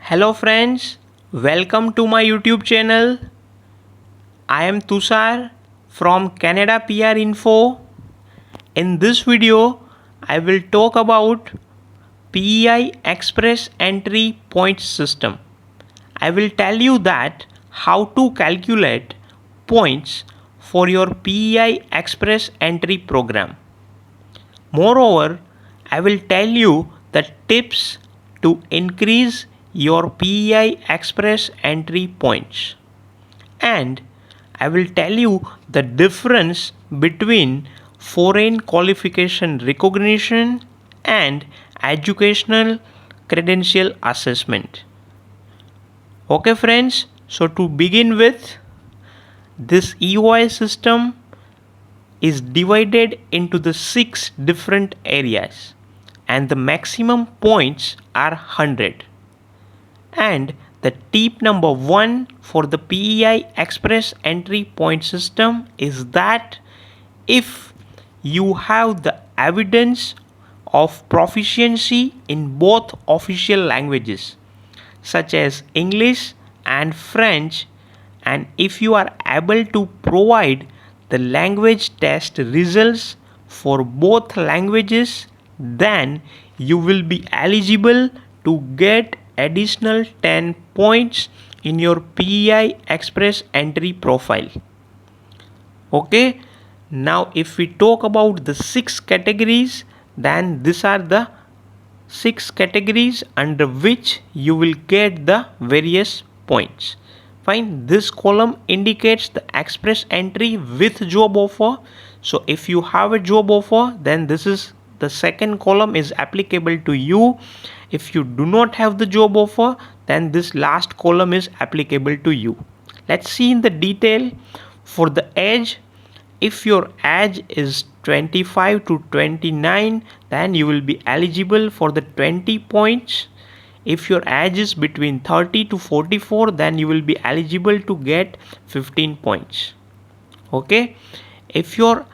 Hello friends, welcome to my YouTube channel. I am Tushar from Canada PR Info. In this video, I will talk about PEI Express Entry points system. I will tell you that how to calculate points for your PEI Express Entry program. Moreover, I will tell you the tips to increase your PEI Express Entry points. And I will tell you the difference between foreign qualification recognition and educational credential assessment. Okay friends, so to begin with, this EOI system is divided into the 6 different areas and the maximum points are 100. And the tip number 1 for the PEI Express Entry point system is that if you have the evidence of proficiency in both official languages such as English and French, and if you are able to provide the language test results for both languages, then you will be eligible to get additional 10 points in your PEI Express Entry profile. Okay, now if we talk about the 6 categories, then these are the 6 categories under which you will get the various points. Fine, this column indicates the express entry with job offer. So if you have a job offer, then this is the second column is applicable to you. If you do not have the job offer, then this last column is applicable to you. Let's see in the detail. For the age, if your age is 25 to 29, then you will be eligible for the 20 points. If your age is between 30 to 44, then you will be eligible to get 15 points. Okay, if your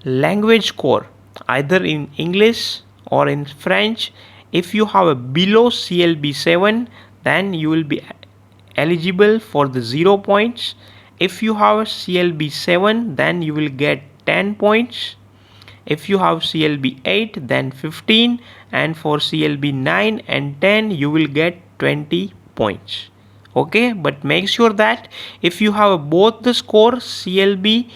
language score either in English or in French, if you have a below CLB 7, then you will be eligible for the 0 points. If you have a CLB 7, then you will get 10 points. If you have CLB 8, then 15, and for CLB 9 and 10 you will get 20 points. Okay, but make sure that if you have both the score CLB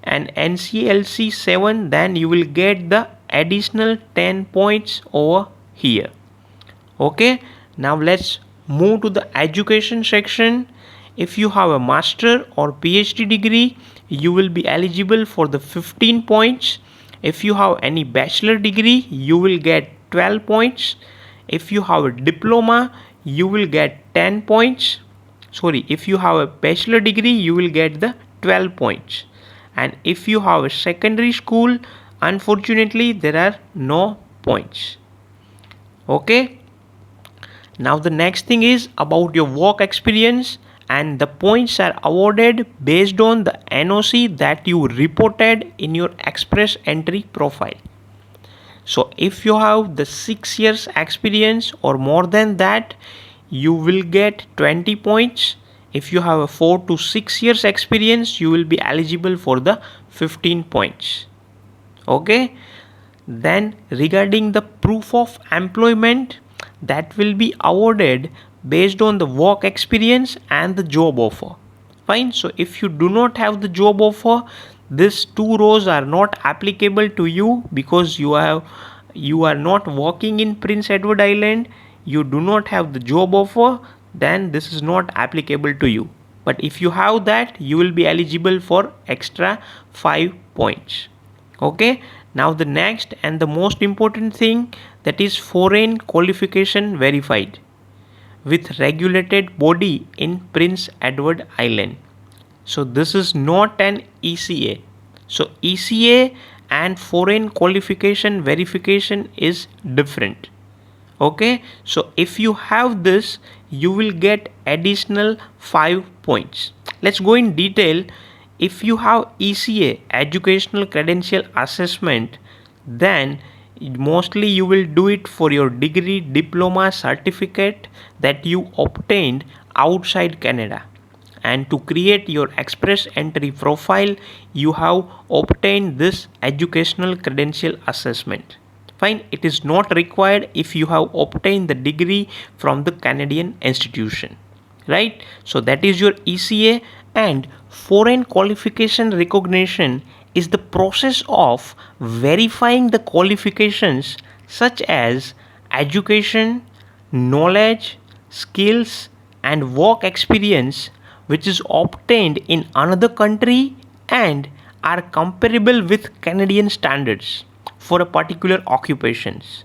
and NCLC 7, then you will get the additional 10 points over here. Okay, now let's move to the education section. If you have a master or PhD degree, you will be eligible for the 15 points. If you have any bachelor degree, you will get 12 points. If you have a diploma, you will get 10 points. Sorry, if you have a bachelor degree, you will get the 12 points. And if you have a secondary school, unfortunately there are no points. Okay, now the next thing is about your work experience, and the points are awarded based on the NOC that you reported in your express entry profile. So if you have the 6 years experience or more than that, you will get 20 points. If you have a 4 to 6 years experience, you will be eligible for the 15 points. Okay, then regarding the proof of employment, that will be awarded based on the work experience and the job offer. Fine, so if you do not have the job offer, these 2 rows are not applicable to you because you are not working in Prince Edward Island, you do not have the job offer, then this is not applicable to you. But if you have that, you will be eligible for extra 5 points. Okay, now the next and the most important thing, that is foreign qualification verified with regulated body in Prince Edward Island. So this is not an ECA. So ECA and foreign qualification verification is different. Okay, so if you have this, you will get additional 5 points. Let's go in detail. If you have ECA, educational credential assessment, then Mostly you will do it for your degree, diploma, certificate that you obtained outside Canada. And to create your express entry profile, you have obtained this educational credential assessment. Fine, it is not required if you have obtained the degree from the Canadian institution, right? So that is your ECA. And foreign qualification recognition is the process of verifying the qualifications such as education, knowledge, skills, and work experience which is obtained in another country and are comparable with Canadian standards for a particular occupations.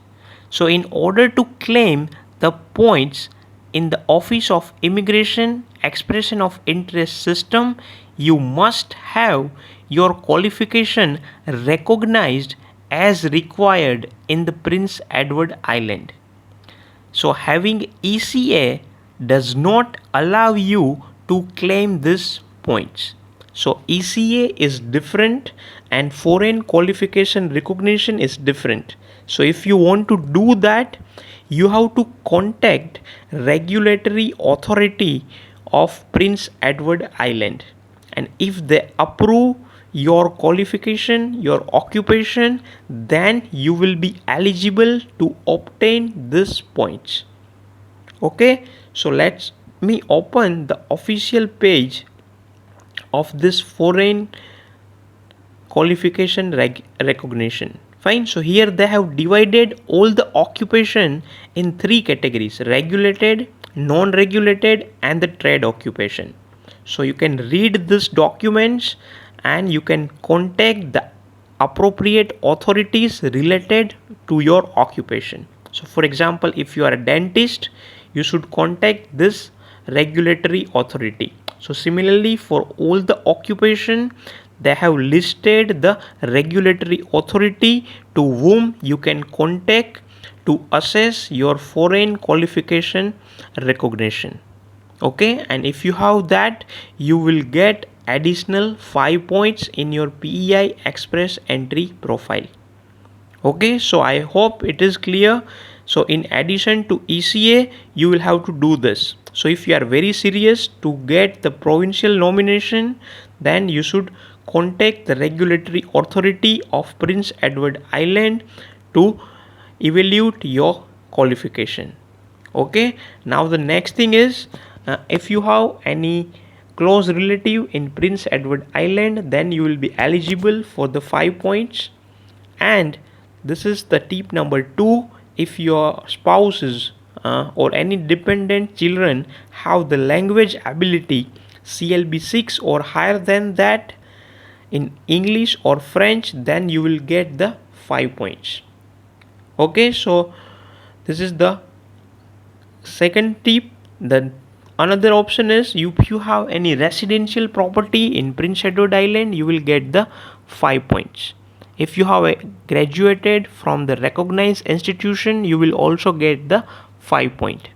So in order to claim the points in the Office of Immigration Expression of Interest system, you must have your qualification recognized as required in the Prince Edward Island. So having ECA does not allow you to claim these points. So ECA is different and foreign qualification recognition is different. So if you want to do that, you have to contact regulatory authority of Prince Edward Island, and if they approve your qualification, your occupation, then you will be eligible to obtain these points. Okay, so let me open the official page of this foreign qualification recognition. Fine, so here they have divided all the occupation in three categories: regulated, non-regulated, and the trade occupation. So you can read these documents and you can contact the appropriate authorities related to your occupation. So for example, if you are a dentist, you should contact this regulatory authority. So similarly, for all the occupation, they have listed the regulatory authority to whom you can contact to assess your foreign qualification recognition. Okay, and if you have that, you will get additional 5 points in your PEI Express Entry profile. Okay, so I hope it is clear. So in addition to ECA, you will have to do this. So if you are very serious to get the provincial nomination, then you should contact the regulatory authority of Prince Edward Island to evaluate your qualification. Okay, now the next thing is, if you have any close relative in Prince Edward Island, then you will be eligible for the 5 points. And this is the tip number 2: if your spouses or any dependent children have the language ability CLB 6 or higher than that in English or French, then you will get the 5 points. Okay, so this is the second tip. The another option is, if you have any residential property in Prince Edward Island, you will get the 5 points. If you have graduated from the recognized institution, you will also get the 5 point.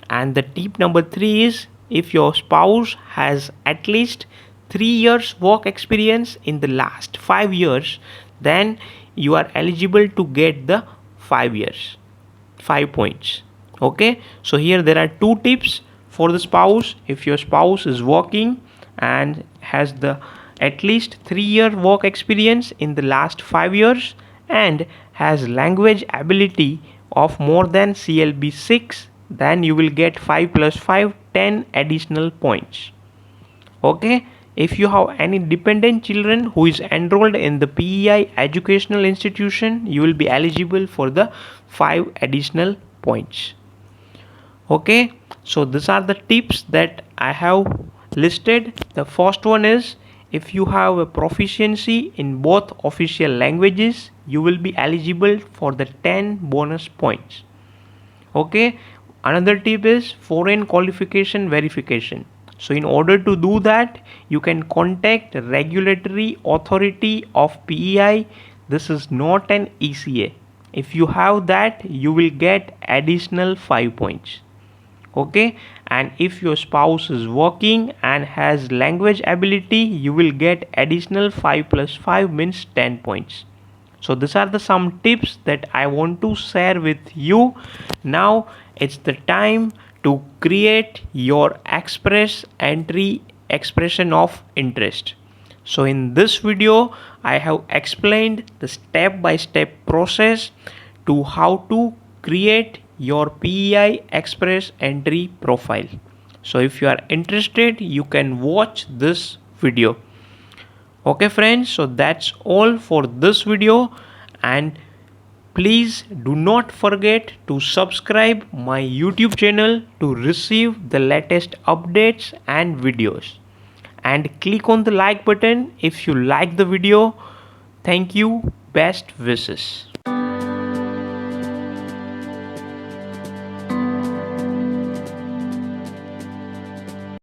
And the tip number 3 is, if your spouse has at least 3 years work experience in the last 5 years, then you are eligible to get the 5 points. Okay, so here there are 2 tips for the spouse. If your spouse is working and has the at least 3-year work experience in the last 5 years and has language ability of more than CLB 6, then you will get 5 plus 5, 10 additional points. Okay, if you have any dependent children who is enrolled in the PEI educational institution, you will be eligible for the 5 additional points. Okay, so these are the tips that I have listed. The first one is, if you have a proficiency in both official languages, you will be eligible for the 10 bonus points. Okay, another tip is foreign qualification verification. So in order to do that, you can contact regulatory authority of PEI. This is not an ECA. If you have that, you will get additional 5 points. Okay, and if your spouse is working and has language ability, you will get additional 5 plus 5 means 10 points. So these are the some tips that I want to share with you. Now it's the time to create your express entry expression of interest. So in this video I have explained the step-by-step process to how to create your PEI Express Entry profile. So if you are interested, you can watch this video. Okay friends, so that's all for this video, and please do not forget to subscribe my YouTube channel to receive the latest updates and videos, and click on the like button if you like the video. Thank you. Best wishes.